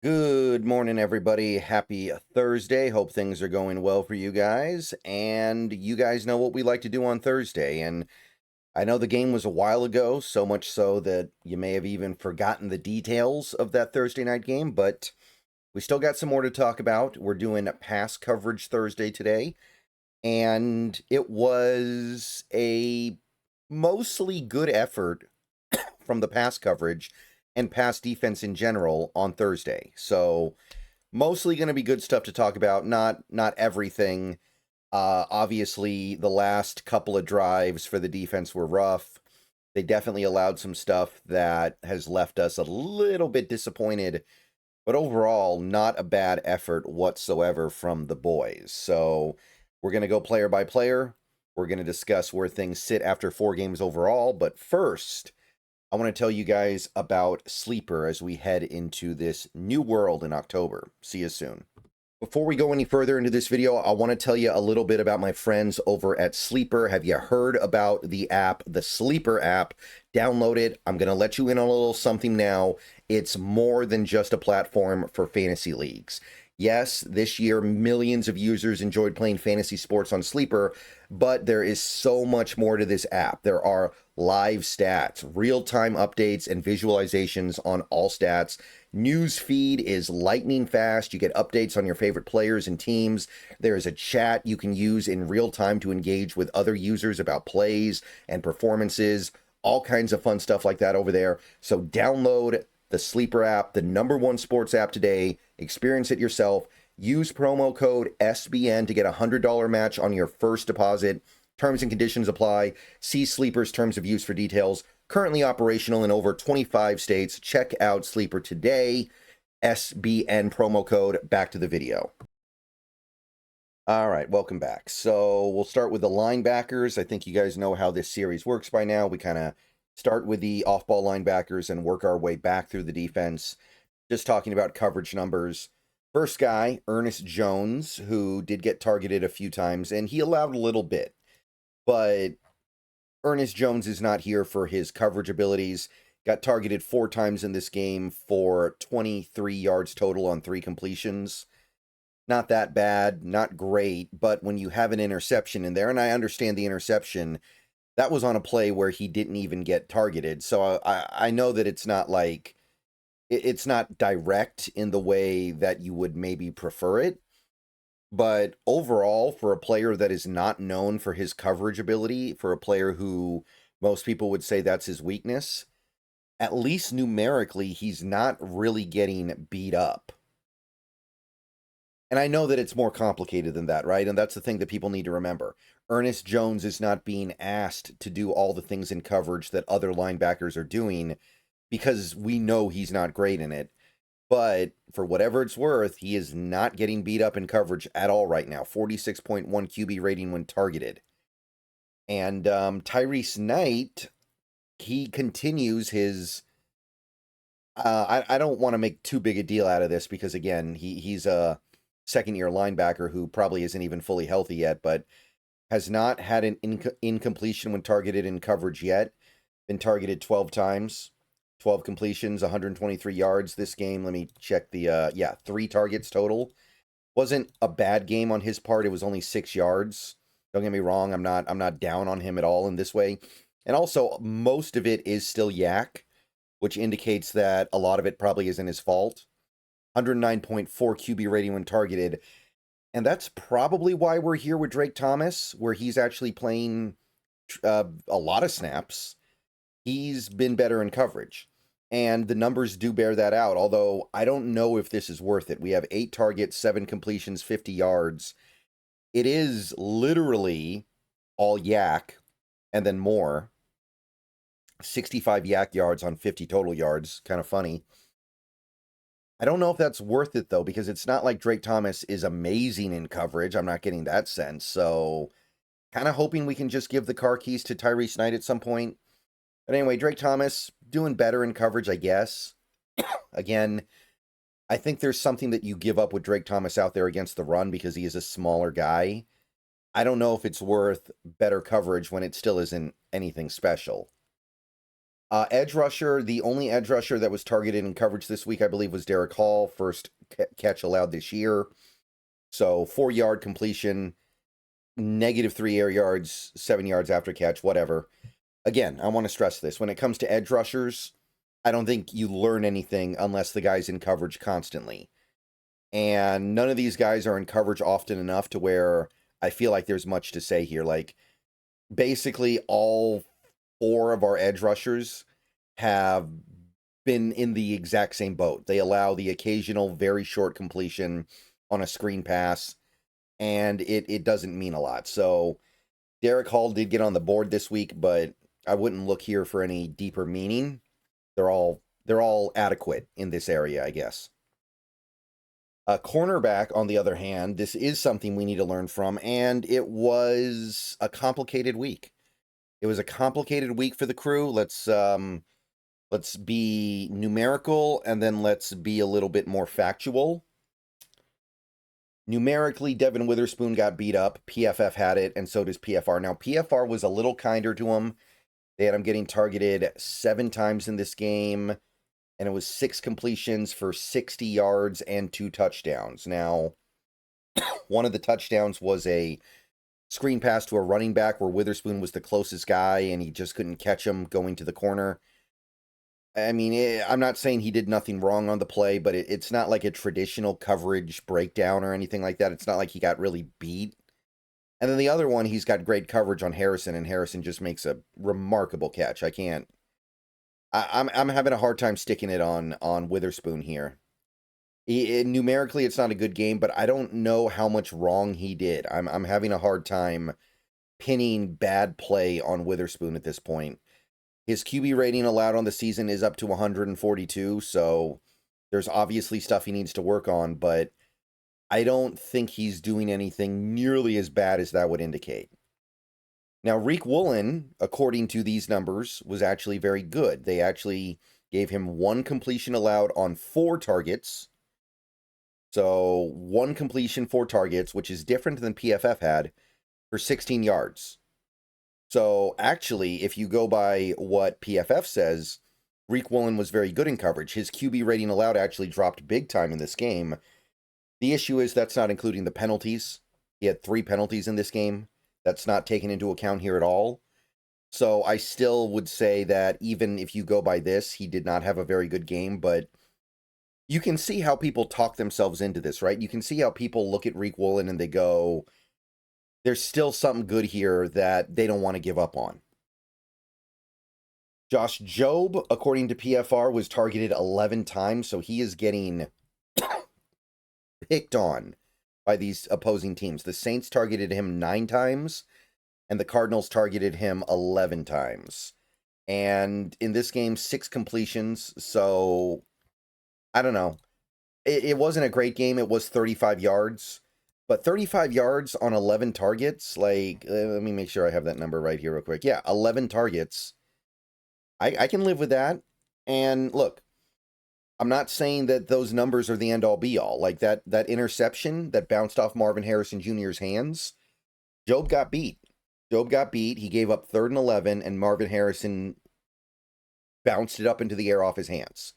Good morning, everybody. Happy Thursday. Hope things are going well for you guys. And you guys know what we like to do on Thursday. And I know the game was a while ago, so much so that you may have even forgotten the details of that Thursday night game, but we still got some more to talk about. We're doing a pass coverage Thursday today, and it was a mostly good effort from the pass coverage and pass defense in general on Thursday. So mostly going to be good stuff to talk about, not everything. Obviously, the last couple of drives for the defense were rough. They definitely allowed some stuff that has left us a little bit disappointed, but overall, not a bad effort whatsoever from the boys. So we're going to go player by player. We're going to discuss where things sit after 4 games overall. But first, I want to tell you guys about Sleeper as we head into this new world in October. See you soon. Before we go any further into this video, I want to tell you a little bit about my friends over at Sleeper. Have you heard about the app, the Sleeper app? Download it. I'm going to let you in on a little something now. It's more than just a platform for fantasy leagues. Yes, this year, millions of users enjoyed playing fantasy sports on Sleeper, but there is so much more to this app. There are live stats, real-time updates, and visualizations on all stats. News feed is lightning fast. You get updates on your favorite players and teams. There is a chat you can use in real time to engage with other users about plays and performances. All kinds of fun stuff like that over there. So download the Sleeper app, the #1 sports app today. Experience it yourself. Use promo code SBN to get a $100 match on your first deposit. Terms and conditions apply. See Sleeper's terms of use for details. Currently operational in over 25 states. Check out Sleeper today. SBN promo code. Back to the video. All right, welcome back. So we'll start with the linebackers. I think you guys know how this series works by now. We kind of start with the off-ball linebackers and work our way back through the defense. Just talking about coverage numbers. First guy, Ernest Jones, who did get targeted a few times, and he allowed a little bit. But Ernest Jones is not here for his coverage abilities. Got targeted 4 times in this game for 23 yards total on 3 completions. Not that bad, not great, but when you have an interception in there, and I understand the interception, that was on a play where he didn't even get targeted. So I know that it's not like, it's not direct in the way that you would maybe prefer it. But overall, for a player that is not known for his coverage ability, for a player who most people would say that's his weakness, at least numerically, he's not really getting beat up. And I know that it's more complicated than that, right? And that's the thing that people need to remember. Ernest Jones is not being asked to do all the things in coverage that other linebackers are doing because we know he's not great in it. But for whatever it's worth, he is not getting beat up in coverage at all right now. 46.1 QB rating when targeted. And Tyrese Knight, he continues his... I don't want to make too big a deal out of this because, again, he's a second-year linebacker who probably isn't even fully healthy yet, but has not had an incompletion when targeted in coverage yet. Been targeted 12 times. 12 completions, 123 yards this game. Let me check the 3 targets total. Wasn't a bad game on his part. It was only 6 yards. Don't get me wrong, I'm not down on him at all in this way. And also, most of it is still yak, which indicates that a lot of it probably isn't his fault. 109.4 QB rating when targeted. And that's probably why we're here with Drake Thomas, where he's actually playing a lot of snaps. He's been better in coverage. And the numbers do bear that out, although I don't know if this is worth it. We have 8 targets, 7 completions, 50 yards. It is literally all yak and then more. 65 yak yards on 50 total yards. Kind of funny. I don't know if that's worth it, though, because it's not like Drake Thomas is amazing in coverage. I'm not getting that sense. So kind of hoping we can just give the car keys to Tyrese Knight at some point. But anyway, Drake Thomas doing better in coverage, I guess. Again, I think there's something that you give up with Drake Thomas out there against the run because he is a smaller guy. I don't know if it's worth better coverage when it still isn't anything special. Edge rusher, the only edge rusher that was targeted in coverage this week, I believe, was Derek Hall, first catch allowed this year. So 4-yard completion, -3 air yards, 7 yards after catch, whatever. Again, I want to stress this. When it comes to edge rushers, I don't think you learn anything unless the guy's in coverage constantly. And none of these guys are in coverage often enough to where I feel like there's much to say here. Like, basically all 4 of our edge rushers have been in the exact same boat. They allow the occasional very short completion on a screen pass, and it doesn't mean a lot. So Derek Hall did get on the board this week, but I wouldn't look here for any deeper meaning. They're all adequate in this area, I guess. A cornerback, on the other hand, this is something we need to learn from, and it was a complicated week. It was a complicated week for the crew. Let's be numerical, and then let's be a little bit more factual. Numerically, Devon Witherspoon got beat up. PFF had it, and so does PFR. Now, PFR was a little kinder to him. They had him getting targeted 7 times in this game, and it was 6 completions for 60 yards and 2 touchdowns. Now, one of the touchdowns was a screen pass to a running back where Witherspoon was the closest guy, and he just couldn't catch him going to the corner. I mean, I'm not saying he did nothing wrong on the play, but it's not like a traditional coverage breakdown or anything like that. It's not like he got really beat. And then the other one, he's got great coverage on Harrison, and Harrison just makes a remarkable catch. I'm having a hard time sticking it on Witherspoon here. Numerically, it's not a good game, but I don't know how much wrong he did. I'm having a hard time pinning bad play on Witherspoon at this point. His QB rating allowed on the season is up to 142, so there's obviously stuff he needs to work on, but I don't think he's doing anything nearly as bad as that would indicate. Now, Riq Woolen, according to these numbers, was actually very good. They actually gave him 1 completion allowed on 4 targets. So 1 completion, 4 targets, which is different than PFF had, for 16 yards. So actually, if you go by what PFF says, Riq Woolen was very good in coverage. His QB rating allowed actually dropped big time in this game. The issue is that's not including the penalties. He had 3 penalties in this game. That's not taken into account here at all. So I still would say that even if you go by this, he did not have a very good game, but you can see how people talk themselves into this, right? You can see how people look at Riq Woolen and they go, there's still something good here that they don't want to give up on. Josh Jobe, according to PFR, was targeted 11 times, so he is getting picked on by these opposing teams. The Saints targeted him 9 times, and the Cardinals targeted him 11 times. And in this game, 6 completions, so I don't know. It wasn't a great game. It was 35 yards. But 35 yards on 11 targets, like, let me make sure I have that number right here real quick. Yeah, 11 targets. I can live with that. And look, I'm not saying that those numbers are the end-all be-all. Like, that interception that bounced off Marvin Harrison Jr.'s hands, Jobe got beat. Jobe got beat. He gave up 3rd and 11, and Marvin Harrison bounced it up into the air off his hands.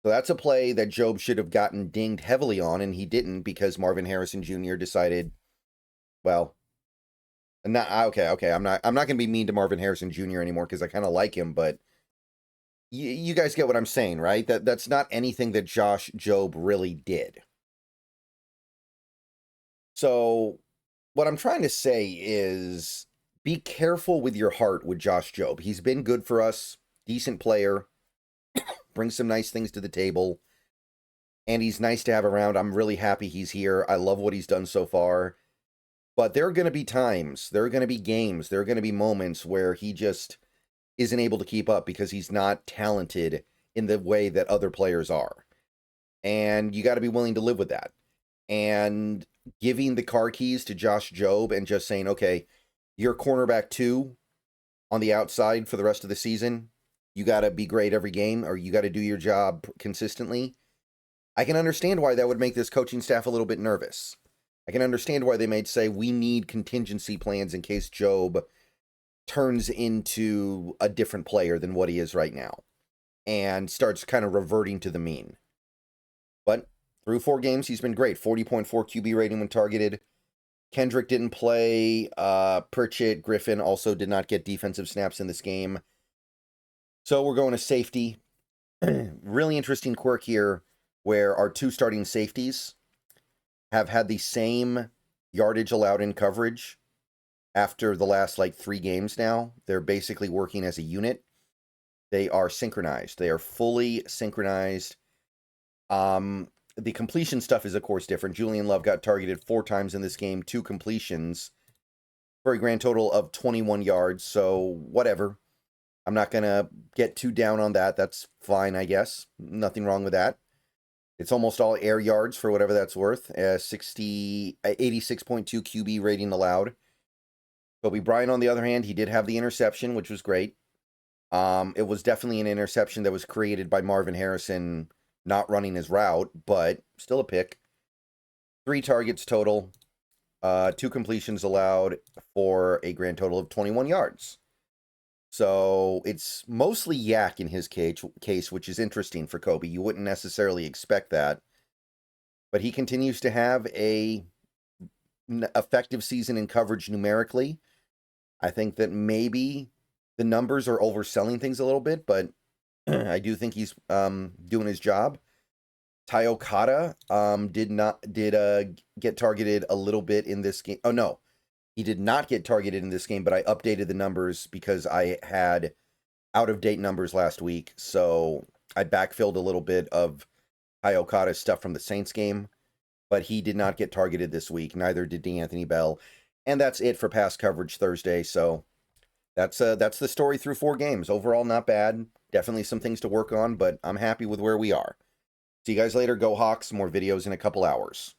So that's a play that Jobe should have gotten dinged heavily on, and he didn't because Marvin Harrison Jr. decided, well, okay. I'm not going to be mean to Marvin Harrison Jr. anymore because I kind of like him, but you guys get what I'm saying, right? That's not anything that Josh Jobe really did. So what I'm trying to say is be careful with your heart with Josh Jobe. He's been good for us, decent player. Brings some nice things to the table, and he's nice to have around. I'm really happy he's here. I love what he's done so far, but there are going to be times, there are going to be games, there are going to be moments where he just isn't able to keep up because he's not talented in the way that other players are, and you got to be willing to live with that. And giving the car keys to Josh Jobe and just saying, okay, you're cornerback 2 on the outside for the rest of the season. You got to be great every game, or you got to do your job consistently. I can understand why that would make this coaching staff a little bit nervous. I can understand why they may say we need contingency plans in case Jobe turns into a different player than what he is right now and starts kind of reverting to the mean. But through 4 games, he's been great. 40.4 QB rating when targeted. Kendrick didn't play. Pritchett, Griffin also did not get defensive snaps in this game. So we're going to safety. Really interesting quirk here where our 2 starting safeties have had the same yardage allowed in coverage after the last 3 games now. They're basically working as a unit. They are synchronized. They are fully synchronized. The completion stuff is, of course, different. Julian Love got targeted 4 times in this game, 2 completions, for a grand total of 21 yards. So, whatever. I'm not going to get too down on that. That's fine, I guess. Nothing wrong with that. It's almost all air yards for whatever that's worth. 86.2 QB rating allowed. Kobe Bryant, on the other hand, he did have the interception, which was great. It was definitely an interception that was created by Marvin Harrison not running his route, but still a pick. 3 targets total, 2 completions allowed for a grand total of 21 yards. So it's mostly yak in his case, which is interesting for Kobe. You wouldn't necessarily expect that. But he continues to have a effective season in coverage numerically. I think that maybe the numbers are overselling things a little bit, but I do think he's doing his job. Ty Okada did get targeted a little bit in this game. Oh, no. He did not get targeted in this game, but I updated the numbers because I had out-of-date numbers last week. So I backfilled a little bit of Ty Okada's stuff from the Saints game, but he did not get targeted this week. Neither did DeAnthony Bell. And that's it for pass coverage Thursday. So that's the story through 4 games. Overall, not bad. Definitely some things to work on, but I'm happy with where we are. See you guys later. Go Hawks. More videos in a couple hours.